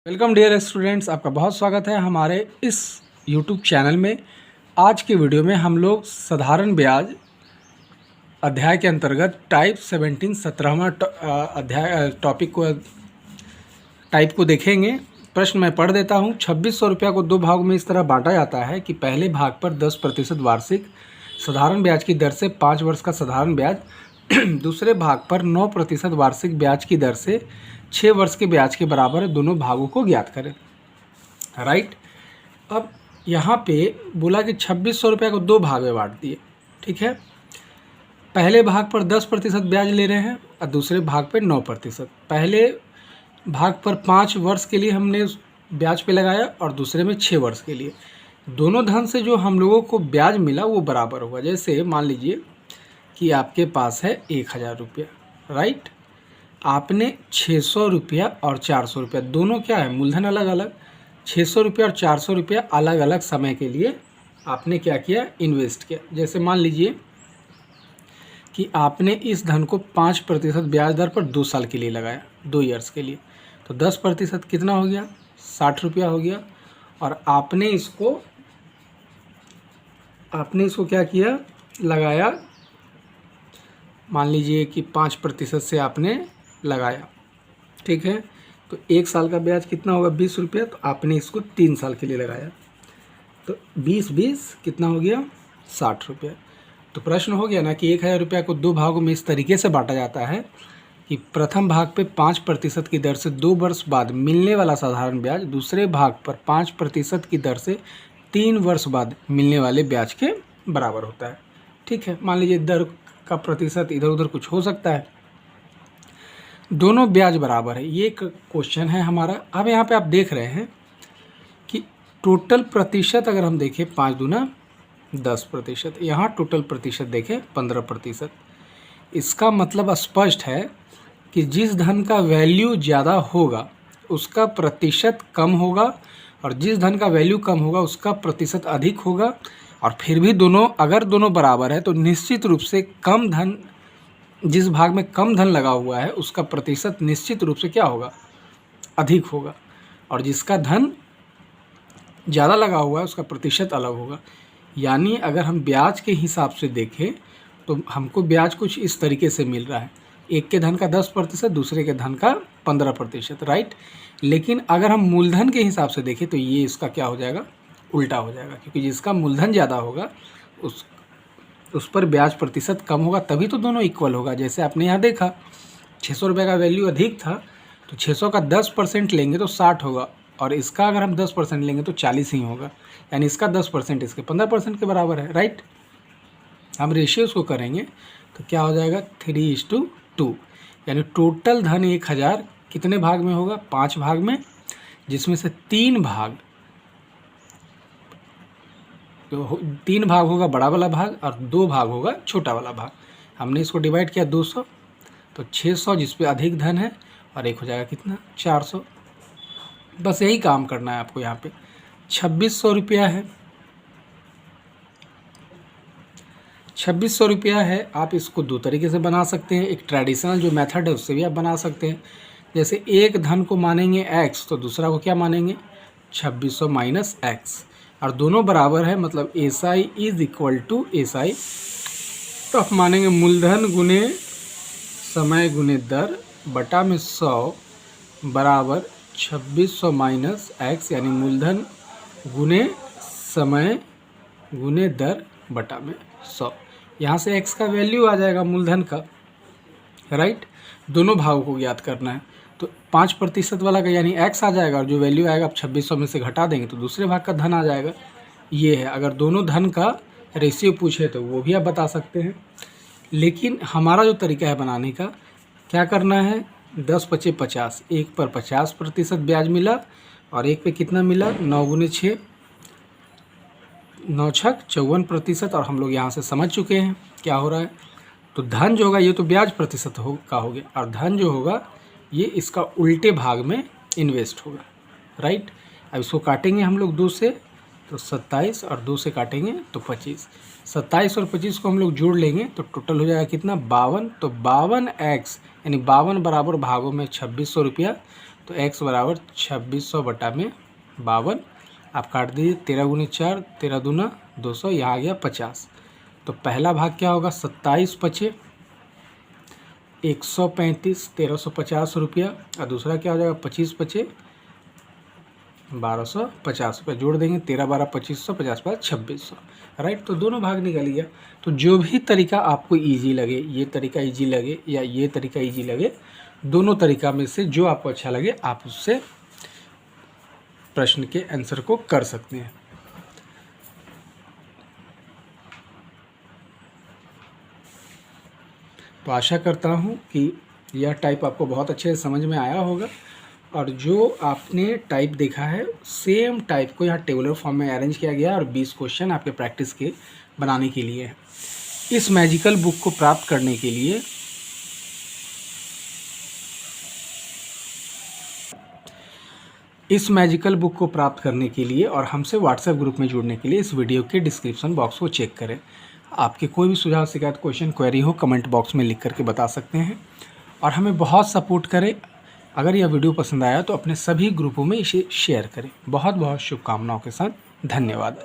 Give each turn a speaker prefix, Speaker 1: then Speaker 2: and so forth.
Speaker 1: Welcome dear students, आपका बहुत स्वागत है हमारे इस यूट्यूब चैनल में। आज के वीडियो में हम लोग साधारण ब्याज अध्याय के अंतर्गत टाइप 17 17वां अध्याय टॉपिक को टाइप को देखेंगे। प्रश्न मैं पढ़ देता हूँ। 2600 रुपया को दो भागों में इस तरह बांटा जाता है कि पहले भाग पर 10% वार्षिक साधारण ब्याज की दर से 5 वर्ष का साधारण ब्याज, दूसरे भाग पर 9% वार्षिक ब्याज की दर से 6 वर्ष के ब्याज के बराबर है। दोनों भागों को ज्ञात करें। राइट। अब यहाँ पे बोला कि 2600 रुपया को दो भाग में बांट दिए। ठीक है, पहले भाग पर 10% ब्याज ले रहे हैं और दूसरे भाग पर 9%। पहले भाग पर 5 वर्ष के लिए हमने ब्याज पे लगाया और दूसरे में 6 वर्ष के लिए। दोनों धन से जो हम लोगों को ब्याज मिला वो बराबर होगा। जैसे मान लीजिए कि आपके पास है 1000 रुपया, राइट। आपने 600 रुपया और 400 रुपया, दोनों क्या है, मूलधन अलग अलग। 600 रुपया और 400 रुपया अलग अलग समय के लिए आपने क्या किया, इन्वेस्ट किया। जैसे मान लीजिए कि आपने इस धन को 5% ब्याज दर पर 2 साल के लिए लगाया, 2 ईयर्स के लिए, तो 10% कितना हो गया, 60 रुपया हो गया। और आपने इसको क्या किया, लगाया, मान लीजिए कि 5% से आपने लगाया। ठीक है, तो 1 साल का ब्याज कितना होगा, 20 रुपया। तो आपने इसको 3 साल के लिए लगाया, तो 20 कितना हो गया, 60 रुपया। तो प्रश्न हो गया ना कि 1000 रुपया को दो भागों में इस तरीके से बांटा जाता है कि प्रथम भाग पे 5% की दर से 2 वर्ष बाद मिलने वाला साधारण ब्याज, दूसरे भाग पर 5% की दर से 3 वर्ष बाद मिलने वाले ब्याज के बराबर होता है। ठीक है, मान लीजिए दर का प्रतिशत इधर उधर कुछ हो सकता है, दोनों ब्याज बराबर है। ये एक क्वेश्चन है हमारा। अब यहाँ पे आप देख रहे हैं कि टोटल प्रतिशत अगर हम देखें 5 दूना 10%, यहाँ टोटल प्रतिशत देखें 15%। इसका मतलब स्पष्ट है कि जिस धन का वैल्यू ज़्यादा होगा उसका प्रतिशत कम होगा, और जिस धन का वैल्यू कम होगा उसका प्रतिशत अधिक होगा। और फिर भी अगर दोनों बराबर है तो निश्चित रूप से कम धन, जिस भाग में कम धन लगा हुआ है उसका प्रतिशत निश्चित रूप से क्या होगा, अधिक होगा। और जिसका धन ज़्यादा लगा हुआ है उसका प्रतिशत अलग होगा। यानी अगर हम ब्याज के हिसाब से देखें तो हमको ब्याज कुछ इस तरीके से मिल रहा है, एक के धन का 10%, दूसरे के धन का 15%, राइट। लेकिन अगर हम मूलधन के हिसाब से देखें तो ये इसका क्या हो जाएगा, उल्टा हो जाएगा, क्योंकि जिसका मूलधन ज़्यादा होगा उस पर ब्याज प्रतिशत कम होगा, तभी तो दोनों इक्वल होगा। जैसे आपने यहाँ देखा 600 रुपये का वैल्यू अधिक था तो 600 का 10% लेंगे तो 60 होगा, और इसका अगर हम 10% लेंगे तो 40 ही होगा। यानी इसका 10% इसके 15% के बराबर है, राइट। हम रेशियोज़ को करेंगे तो क्या हो जाएगा, 3:2। यानी टोटल धन 1000 कितने भाग में होगा, 5 भाग में, जिसमें से 3 भाग होगा बड़ा वाला भाग और 2 भाग होगा छोटा वाला भाग। हमने इसको डिवाइड किया 200, तो 600 जिस पे अधिक धन है, और एक हो जाएगा कितना, 400। बस यही काम करना है आपको। यहाँ पे 2600 रुपया है, 2600 रुपया है। आप इसको 2 तरीके से बना सकते हैं। एक ट्रेडिशनल जो मेथड है उससे भी आप बना सकते हैं। जैसे एक धन को मानेंगे x तो दूसरा को क्या मानेंगे, 2600 माइनस x, और दोनों बराबर है, मतलब SI is equal to SI। तो आप मानेंगे मूलधन गुने समय गुने दर बटा में 100 बराबर 2600 माइनस x, यानी मूलधन गुने समय गुने दर बटा में 100। यहाँ से x का वैल्यू आ जाएगा मूलधन का, राइट। दोनों भागों को ज्ञात करना है तो 5% वाला का यानी x आ जाएगा, और जो वैल्यू आएगा आप 2600 में से घटा देंगे तो दूसरे भाग का धन आ जाएगा। ये है। अगर दोनों धन का रेशियो पूछे तो वो भी आप बता सकते हैं। लेकिन हमारा जो तरीका है बनाने का, क्या करना है, 10×5 = 50, एक पर 50% ब्याज मिला और एक पे कितना मिला, 9 × 6 9 × 6 54%। और हम लोग यहाँ से समझ चुके हैं क्या हो रहा है। तो धन जो होगा ये तो ब्याज प्रतिशत का हो गया, और धन जो होगा ये इसका उल्टे भाग में इन्वेस्ट होगा, राइट। अब इसको काटेंगे हम लोग 2 से, तो 27, और 2 से काटेंगे तो 25। 27 और 25 को हम लोग जोड़ लेंगे तो टोटल हो जाएगा कितना, 52। तो 52x यानी 52 बराबर भागों में 2600 रुपया, तो x बराबर 2600 बटा में 52, आप काट दीजिए 13 गुने 4, 13 दूना 200, यहाँ आ गया 50। तो पहला भाग क्या होगा, 27 पचे 135, 1350 रुपया, और दूसरा क्या हो जाएगा 25 पचे 1250 रुपये। जोड़ देंगे 13 12 2500, 50 5 2600, राइट। तो दोनों भाग निकल गया। तो जो भी तरीका आपको इजी लगे, ये तरीका इजी लगे या ये तरीका इजी लगे, दोनों तरीका में से जो आपको अच्छा लगे आप उससे प्रश्न के आंसर को कर सकते हैं। तो आशा करता हूँ कि यह टाइप आपको बहुत अच्छे से समझ में आया होगा, और जो आपने टाइप देखा है सेम टाइप को यहाँ टेबुलर फॉर्म में अरेंज किया गया और 20 क्वेश्चन आपके प्रैक्टिस के बनाने के लिए है। इस मैजिकल बुक को प्राप्त करने के लिए और हमसे व्हाट्सएप ग्रुप में जुड़ने के लिए इस वीडियो के डिस्क्रिप्शन बॉक्स को चेक करें। आपके कोई भी सुझाव, शिकायत, क्वेश्चन, क्वेरी हो कमेंट बॉक्स में लिख करके बता सकते हैं, और हमें बहुत सपोर्ट करें। अगर यह वीडियो पसंद आया तो अपने सभी ग्रुपों में इसे शेयर करें। बहुत बहुत शुभकामनाओं के साथ, धन्यवाद।